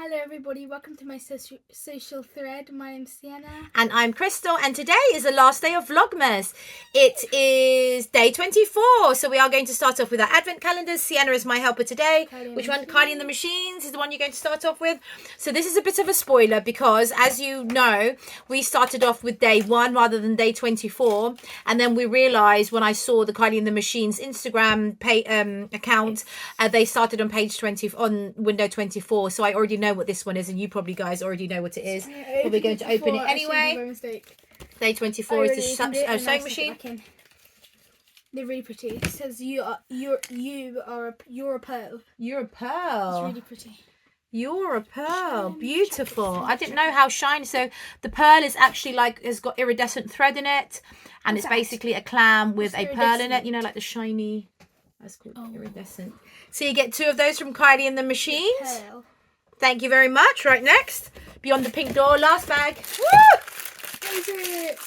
Hello everybody, welcome to my social thread. My name's Sienna. And I'm Crystal, and today is the last day of Vlogmas. It is day 24, so we are going to start off with our advent calendars. Sienna is my helper today. Which one? Kylie and the Machines is the one you're going to start off with. So this is a bit of a spoiler because, as you know, we started off with day 1 rather than day 24. And then we realised when I saw the Kylie and the Machines Instagram account, they started on page 20, on window 24. So I already know what this one is, and you probably guys already know what it is. But we're going to open it anyway. Day 24 is the sewing machine. They're really pretty. It says you're a pearl. You're a pearl. It's really pretty. You're a pearl. Beautiful. I didn't know how shiny. So the pearl is actually has got iridescent thread in it, and it's basically a clam with a pearl in it. You know, like the shiny. That's called iridescent. So you get 2 of those from Kylie and the Machines. Pearl. Thank you very much. Right, next, beyond the pink door, last bag. Woo! What is it?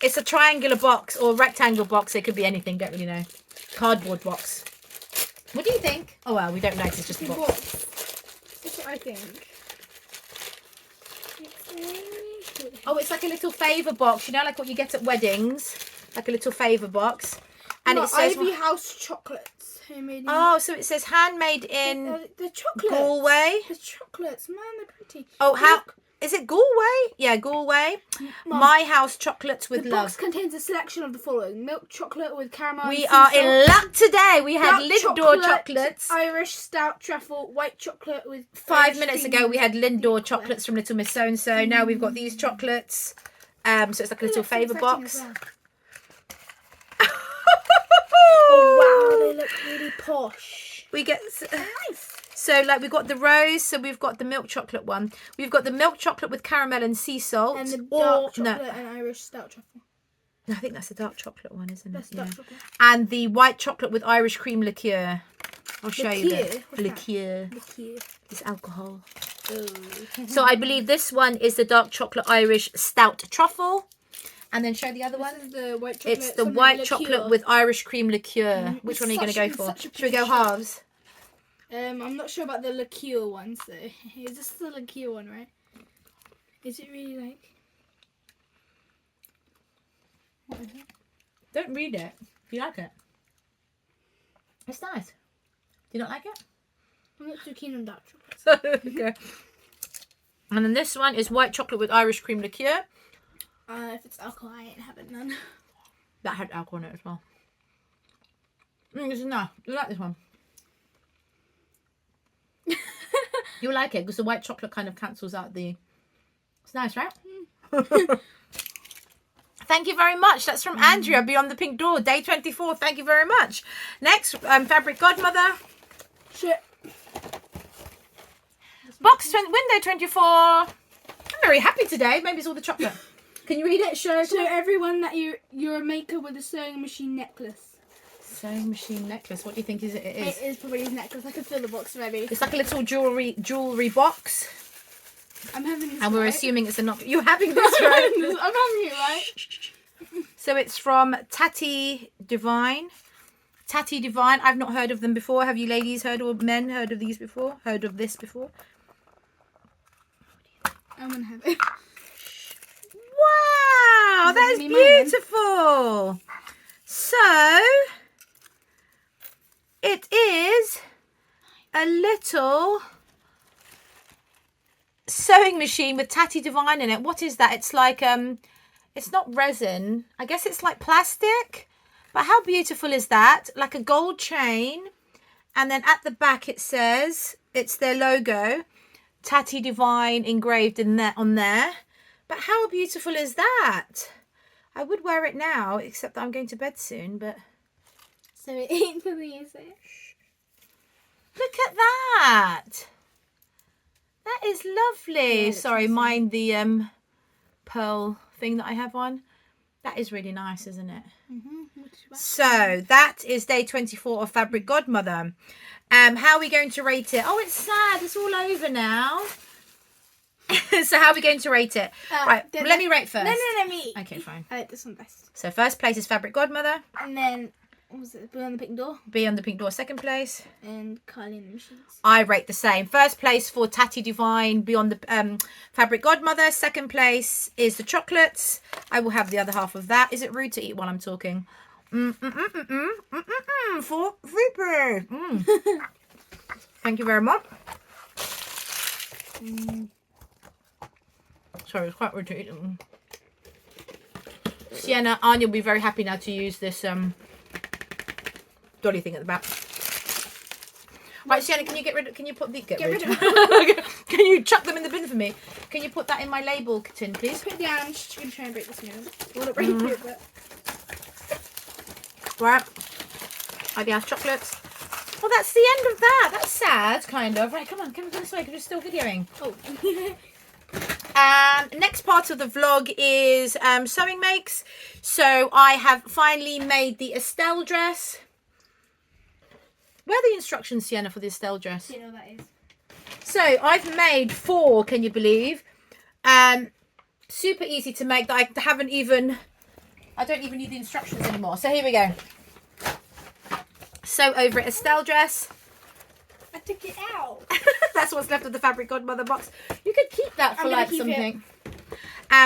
It's a triangular box or rectangle box. It could be anything. Don't really know. Cardboard box. What do you think? Oh well, we don't know. It's just a box. That's what I think. Oh, it's like a little favour box. You know, like what you get at weddings, like a little favour box. And it says Ivy House chocolates. Oh, so it says handmade in the chocolates. Galway. The chocolates, man, they're pretty. Oh, how is it Galway? Yeah, Galway. Mom, My house chocolates with the love. The box contains a selection of the following: milk chocolate with caramel. We are in luck today. We had Lindor chocolates, Irish stout truffle, white chocolate with. 5 minutes ago, we had Lindor chocolates from Little Miss So and So. Now we've got these chocolates. So it's like a little favour box. Oh wow, they look really posh. We get nice. So like we've got the rose, so we've got the milk chocolate one. We've got the milk chocolate with caramel and sea salt. And the dark chocolate and Irish stout truffle. I think that's the dark chocolate one, isn't it? That's dark chocolate. And the white chocolate with Irish cream liqueur. I'll show you the liqueur. It's alcohol. Oh. So I believe this one is the dark chocolate Irish stout truffle. And then show the other one. This is the white chocolate. It's the white chocolate with Irish cream liqueur. Which one are you going to go for? Should we go halves? I'm not sure about the liqueur ones though. Is this the liqueur one, right? Is it really like? What is it? Don't read it. If you like it. It's nice. Do you not like it? I'm not too keen on dark chocolate. Okay. And then this one is white chocolate with Irish cream liqueur. If it's alcohol, I ain't having none. That had alcohol in it as well. This is nice. You like this one? You'll like it because the white chocolate kind of cancels out the... It's nice, right? Thank you very much. That's from Andrea, Beyond the Pink Door, day 24. Thank you very much. Next, Fabric Godmother. Shit. Box window 24. I'm very happy today. Maybe it's all the chocolate. Can you read it? Show everyone that you're a maker with a sewing machine necklace. Sewing machine necklace. What do you think it is? It is probably his necklace. I can feel the box already. It's like a little jewelry box. I'm having this. And we're assuming it's a knock. You're having this, right? I'm having it right. So it's from Tati Divine. Tati Divine. I've not heard of them before. Have you ladies heard, or men heard of these before? Heard of this before? I'm gonna have it. Wow, that is beautiful. So it is a little sewing machine with Tati Divine in it. What is that? It's like it's not resin. I guess it's like plastic. But how beautiful is that? Like a gold chain, and then at the back it says it's their logo, Tati Divine, engraved in there on there. But how beautiful is that? I would wear it now, except that I'm going to bed soon, but... So it ain't for me, is it? Look at that! That is lovely. Yeah, sorry, mind the pearl thing that I have on. That is really nice, isn't it? So, that is day 24 of Fabric Godmother. How are we going to rate it? Oh, it's sad. It's all over now. So how are we going to rate it? Right, let me rate first. No, me. Okay, fine. I like this one best. So first place is Fabric Godmother. And then what was it? Beyond the Pink Door. Beyond the Pink Door, second place. And Kylie and the Machines. I rate the same. First place for Tatty Divine, Beyond the Fabric Godmother. Second place is the chocolates. I will have the other half of that. Is it rude to eat while I'm talking? For Reaper. Thank you very much. Sorry, it's quite rude to eat. Sienna, Anya will be very happy now to use this dolly thing at the back. Right, Sienna, can you get rid of? Can you put the get rid of? Can you chuck them in the bin for me? Can you put that in my label tin, please? Put it down. I'm just gonna try and break this now. Well, not break it, but right. IBS chocolates. Well, that's the end of that. That's sad, kind of. Right, come on, come this way because we're still videoing. oh. Next part of the vlog is sewing makes. So I have finally made the Estelle dress. Where are the instructions, Sienna, for the Estelle dress? You know what that is. So I've made 4, can you believe? Super easy to make that I don't even need the instructions anymore. So here we go. Sew over it Estelle dress. I took it out. That's what's left of the Fabric Godmother box. You could keep that for like something.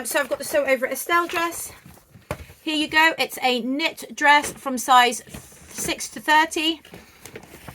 So I've got the Sew Over It Estelle dress. Here you go. It's a knit dress from size 6 to 30.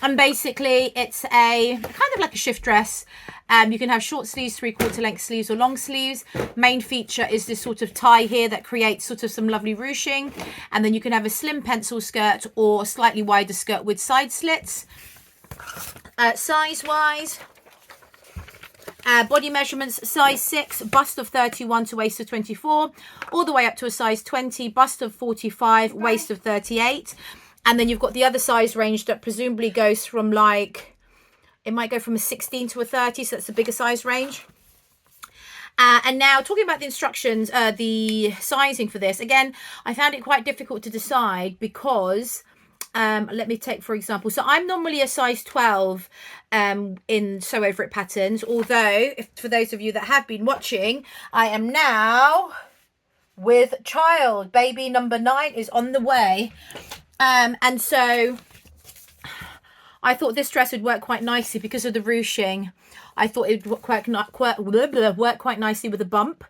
And basically it's a kind of like a shift dress. You can have short sleeves, 3/4 length sleeves or long sleeves. Main feature is this sort of tie here that creates sort of some lovely ruching. And then you can have a slim pencil skirt or a slightly wider skirt with side slits. Size wise, body measurements, size 6, bust of 31 to waist of 24, all the way up to a size 20, bust of 45, waist of 38. And then you've got the other size range that presumably goes from like, it might go from a 16 to a 30, so that's a bigger size range. And now talking about the instructions, the sizing for this, again, I found it quite difficult to decide because let me take for example, so I'm normally a size 12 in Sew Over It patterns, although for those of you that have been watching, I am now with child. Baby number 9 is on the way, and so I thought this dress would work quite nicely because of the ruching. I thought it would work quite nicely with a bump,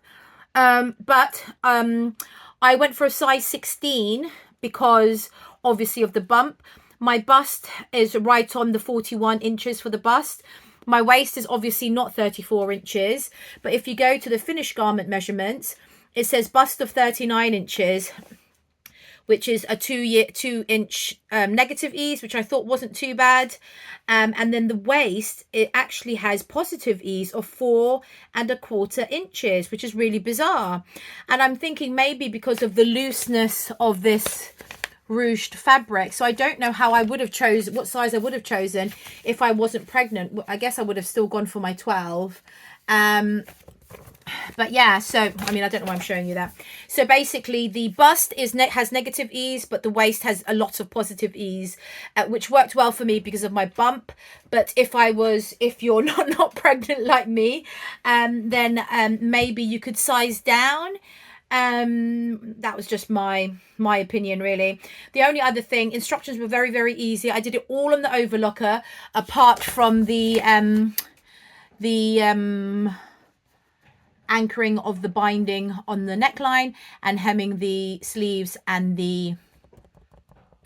but I went for a size 16 because obviously of the bump. My bust is right on the 41 inches for the bust. My waist is obviously not 34 inches, but if you go to the finished garment measurements, it says bust of 39 inches, which is a 2 inch negative ease, which I thought wasn't too bad. And then the waist, it actually has positive ease of 4 1/4 inches, which is really bizarre. And I'm thinking maybe because of the looseness of this ruched fabric. So I don't know how I would have chosen, what size I would have chosen if I wasn't pregnant. I guess I would have still gone for my 12. But yeah, so I mean, I don't know why I'm showing you that. So basically the bust has negative ease, but the waist has a lot of positive ease, which worked well for me because of my bump. But if you're not pregnant like me, then maybe you could size down. That was just my opinion, really. The only other thing, instructions were very, very easy. I did it all on the overlocker, apart from the anchoring of the binding on the neckline and hemming the sleeves and the,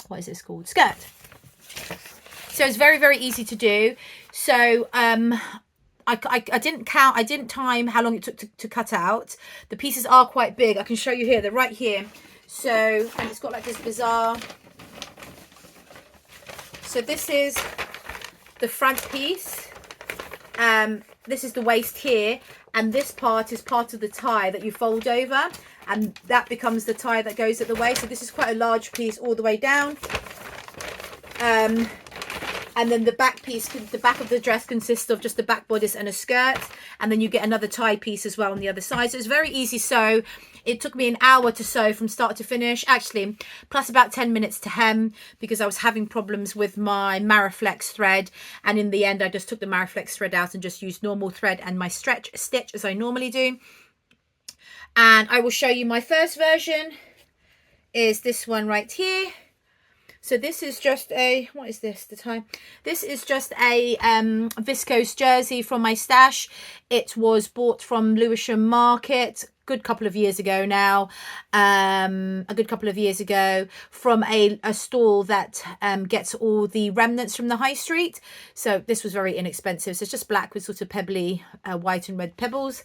what is this called, skirt. So it's very, very easy to do. So I didn't time how long it took to cut out. The pieces are quite big. I can show you here. They're right here. So, and it's got like this bizarre. So this is the front piece. This is the waist here. And this part is part of the tie that you fold over. And that becomes the tie that goes at the waist. So this is quite a large piece all the way down. And then the back piece, the back of the dress consists of just the back bodice and a skirt. And then you get another tie piece as well on the other side. So it's very easy sew. It took me an hour to sew from start to finish. Actually, plus about 10 minutes to hem because I was having problems with my Mariflex thread. And in the end, I just took the Mariflex thread out and just used normal thread and my stretch stitch as I normally do. And I will show you my first version is this one right here. So this is just a, what is this, the time? This is just a viscose jersey from my stash. It was bought from Lewisham Market good couple of years ago now, a good couple of years ago, from a stall that gets all the remnants from the high street. So this was very inexpensive. So it's just black with sort of pebbly white and red pebbles.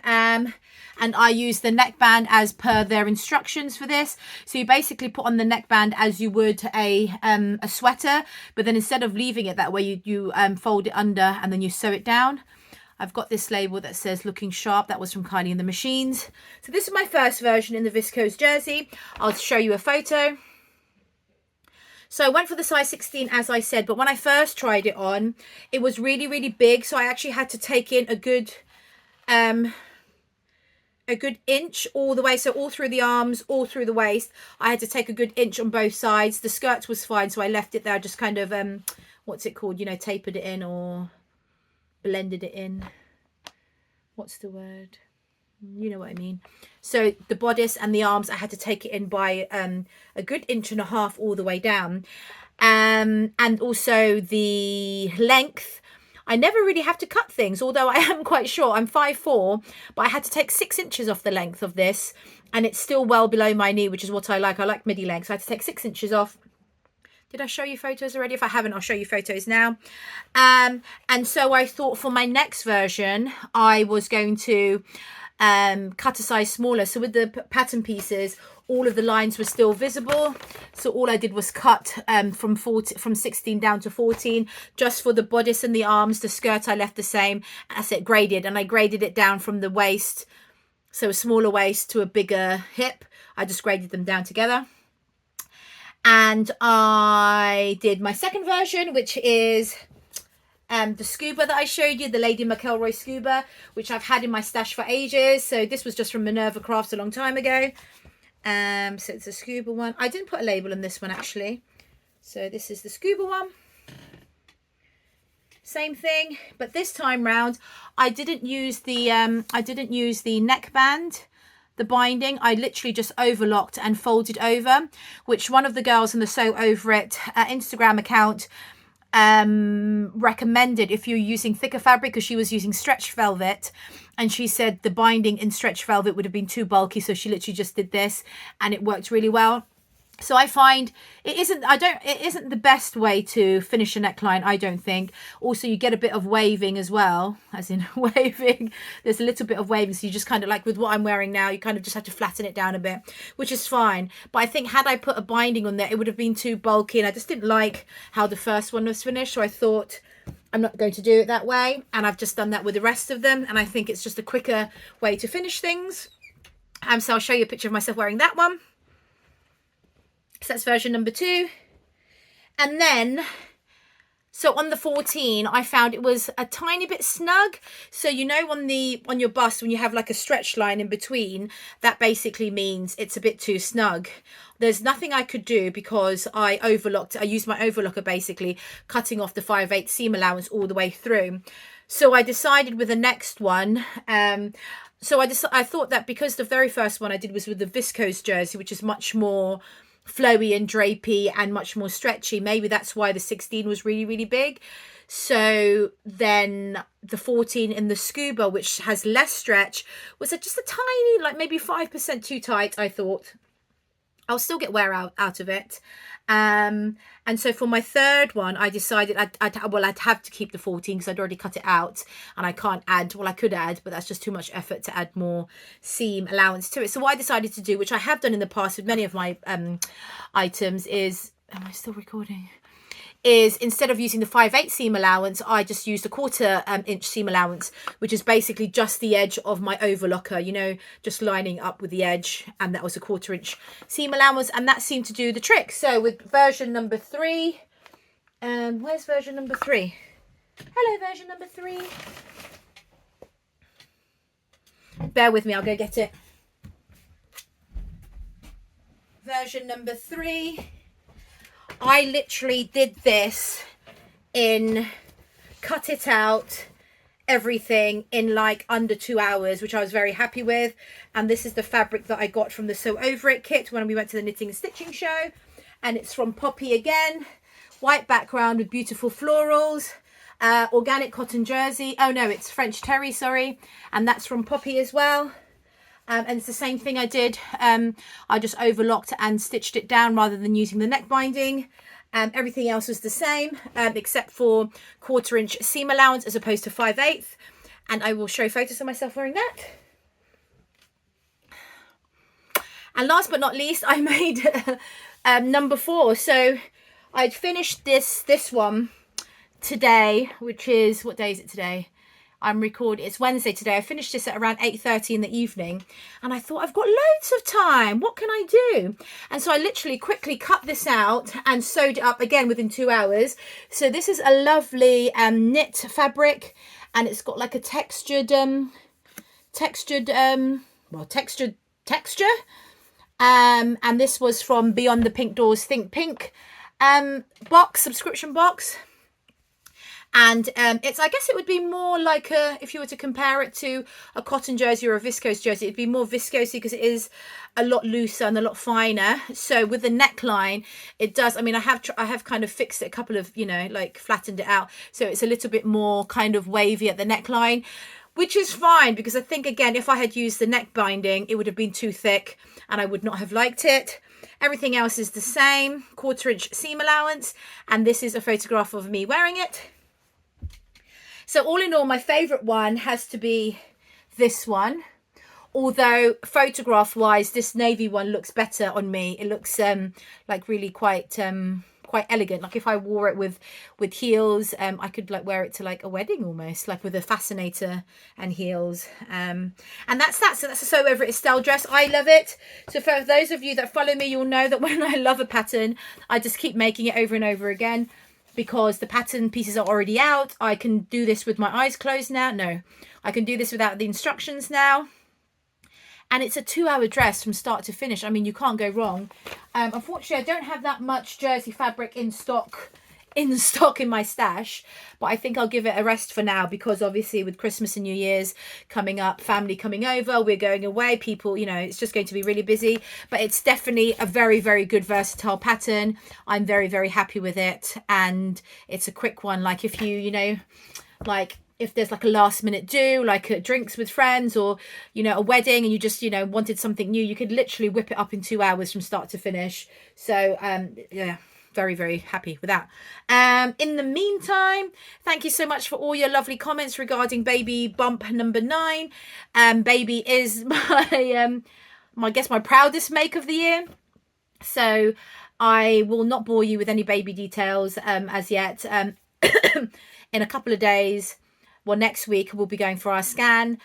And I use the neckband as per their instructions for this. So you basically put on the neckband as you would a sweater, but then instead of leaving it that way, you fold it under and then you sew it down. I've got this label that says looking sharp. That was from Kylie and the Machines. So this is my first version in the viscose jersey. I'll show you a photo. So I went for the size 16, as I said, but when I first tried it on, it was really, really big. So I actually had to take in a good inch all the way, so all through the arms, all through the waist. I had to take a good inch on both sides. The skirt was fine, so I left it there, just kind of what's it called, you know, tapered it in or blended it in. What's the word? You know what I mean. So the bodice and the arms, I had to take it in by a good inch and a half all the way down, and also the length. I never really have to cut things, although I am quite short. I'm 5'4", but I had to take 6 inches off the length of this, and it's still well below my knee, which is what I like. I like midi length, so I had to take 6 inches off. Did I show you photos already? If I haven't, I'll show you photos now. And so I thought for my next version, I was going to cut a size smaller. So with the pattern pieces, all of the lines were still visible. So all I did was cut from 16 down to 14, just for the bodice and the arms. The skirt I left the same. As it graded, and I graded it down from the waist, so a smaller waist to a bigger hip. I just graded them down together. And I did my second version, which is the scuba that I showed you, the Lady McElroy scuba, which I've had in my stash for ages. So this was just from Minerva Crafts a long time ago. So it's a scuba one. I didn't put a label on this one actually. So this is the scuba one. Same thing, but this time round, I didn't use the neckband. The binding, I literally just overlocked and folded over, which one of the girls in the Sew Over It Instagram account recommended if you're using thicker fabric, because she was using stretch velvet, and she said the binding in stretch velvet would have been too bulky, so she literally just did this and it worked really well. So I find it isn't the best way to finish a neckline, I don't think. Also, you get a bit of waving as well, as in waving. There's a little bit of waving, so you just kind of, like with what I'm wearing now, you kind of just have to flatten it down a bit, which is fine. But I think had I put a binding on there, it would have been too bulky, and I just didn't like how the first one was finished. So I thought, I'm not going to do it that way, and I've just done that with the rest of them, and I think it's just a quicker way to finish things. So I'll show you a picture of myself wearing that one. So that's version number 2. And then, so on the 14, I found it was a tiny bit snug. So you know, on your bust, when you have like a stretch line in between, that basically means it's a bit too snug. There's nothing I could do because I used my overlocker, basically cutting off the 5/8 seam allowance all the way through. So I decided with the next one, so I thought that because the very first one I did was with the viscose jersey, which is much more flowy and drapey and much more stretchy, maybe that's why the 16 was really, really big. So then the 14 in the scuba, which has less stretch, was just a tiny, like maybe 5% too tight. I thought I'll still get wear out of it. And so for my third one, I decided I'd have to keep the 14 because I'd already cut it out, and I can't add, well, I could add, but that's just too much effort to add more seam allowance to it. So what I decided to do, which I have done in the past with many of my items, is, am I still recording? Is instead of using the 5/8 seam allowance, I just used a 1/4 inch seam allowance, which is basically just the edge of my overlocker, you know, just lining up with the edge, and that was a 1/4 inch seam allowance, and that seemed to do the trick. So with version number 3, where's version number 3? Hello, version number 3. Bear with me, I'll go get it. Version number 3. I literally did this cut it out, everything in like under 2 hours, which I was very happy with. And this is the fabric that I got from the Sew Over It kit when we went to the knitting and stitching show. and it's from Poppy again. White background with beautiful florals. Organic cotton jersey. Oh no, it's French terry, sorry. And that's from Poppy as well. And it's the same thing I did. I just overlocked and stitched it down rather than using the neck binding. Everything else was the same, except for 1/4 inch seam allowance as opposed to 5/8. And I will show photos of myself wearing that. And last but not least, I made number 4. So I'd finished this one today, which is, what day is it today? I'm recording, it's Wednesday today. I finished this at around 8:30 in the evening, and I thought, I've got loads of time, what can I do? And so I literally quickly cut this out and sewed it up again within 2 hours. So this is a lovely knit fabric, and it's got like a textured texture. And this was from Beyond the Pink Doors Think Pink subscription box. And it's, I guess it would be more like if you were to compare it to a cotton jersey or a viscose jersey, it'd be more viscosey because it is a lot looser and a lot finer. So with the neckline, it does, I mean, I have kind of fixed it a couple of, you know, like flattened it out. So it's a little bit more kind of wavy at the neckline, which is fine because I think, again, if I had used the neck binding, it would have been too thick and I would not have liked it. Everything else is the same, 1/4 inch seam allowance. And this is a photograph of me wearing it. So all in all, my favourite one has to be this one. Although photograph wise, this navy one looks better on me. It looks like really quite elegant. Like if I wore it with heels, I could like wear it to like a wedding almost, like with a fascinator and heels. And that's that. So that's a Sew Over It Estelle dress. I love it. So for those of you that follow me, you'll know that when I love a pattern, I just keep making it over and over again. Because the pattern pieces are already out. I can do this with my eyes closed now. No, I can do this without the instructions now. And it's a 2-hour dress from start to finish. I mean, you can't go wrong. Unfortunately, I don't have that much jersey fabric in stock in my stash, but I think I'll give it a rest for now because obviously with Christmas and New Year's coming up, family coming over, we're going away, people, you know, it's just going to be really busy. But it's definitely a very, very good versatile pattern. I'm very, very happy with it, and it's a quick one. Like if you know, like if there's like a last minute do, like drinks with friends, or you know, a wedding, and you just, you know, wanted something new, you could literally whip it up in 2 hours from start to finish. So yeah, very, very happy with that. In the meantime, thank you so much for all your lovely comments regarding baby bump number 9. Baby is my I guess my proudest make of the year. So I will not bore you with any baby details as yet. In a couple of days, well, next week we'll be going for our scan.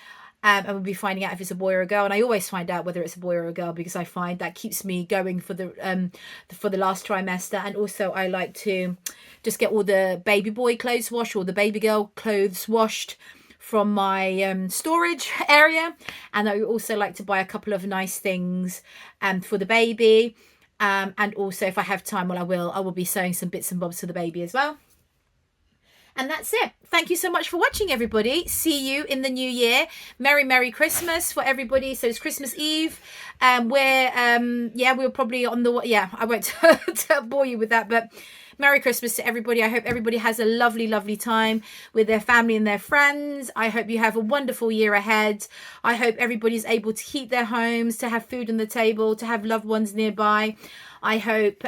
And we'll be finding out if it's a boy or a girl. And I always find out whether it's a boy or a girl because I find that keeps me going for the last trimester. And also I like to just get all the baby boy clothes washed or the baby girl clothes washed from my storage area. And I also like to buy a couple of nice things for the baby. And also if I have time, well, I will be sewing some bits and bobs for the baby as well. And that's it. Thank you so much for watching, everybody. See you in the new year. Merry, Merry Christmas for everybody. So it's Christmas Eve. We're probably on the, I won't bore you with that, but Merry Christmas to everybody. I hope everybody has a lovely, lovely time with their family and their friends. I hope you have a wonderful year ahead. I hope everybody's able to heat their homes, to have food on the table, to have loved ones nearby. I hope,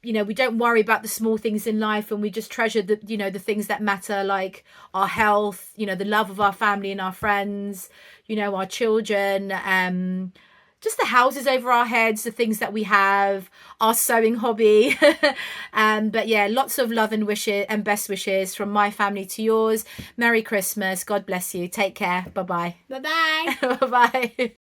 you know, we don't worry about the small things in life, and we just treasure the, you know, the things that matter, like our health, you know, the love of our family and our friends, you know, our children, just the houses over our heads, the things that we have, our sewing hobby. But yeah, lots of love and wishes and best wishes from my family to yours. Merry Christmas. God bless you. Take care. Bye-bye. Bye-bye. Bye-bye.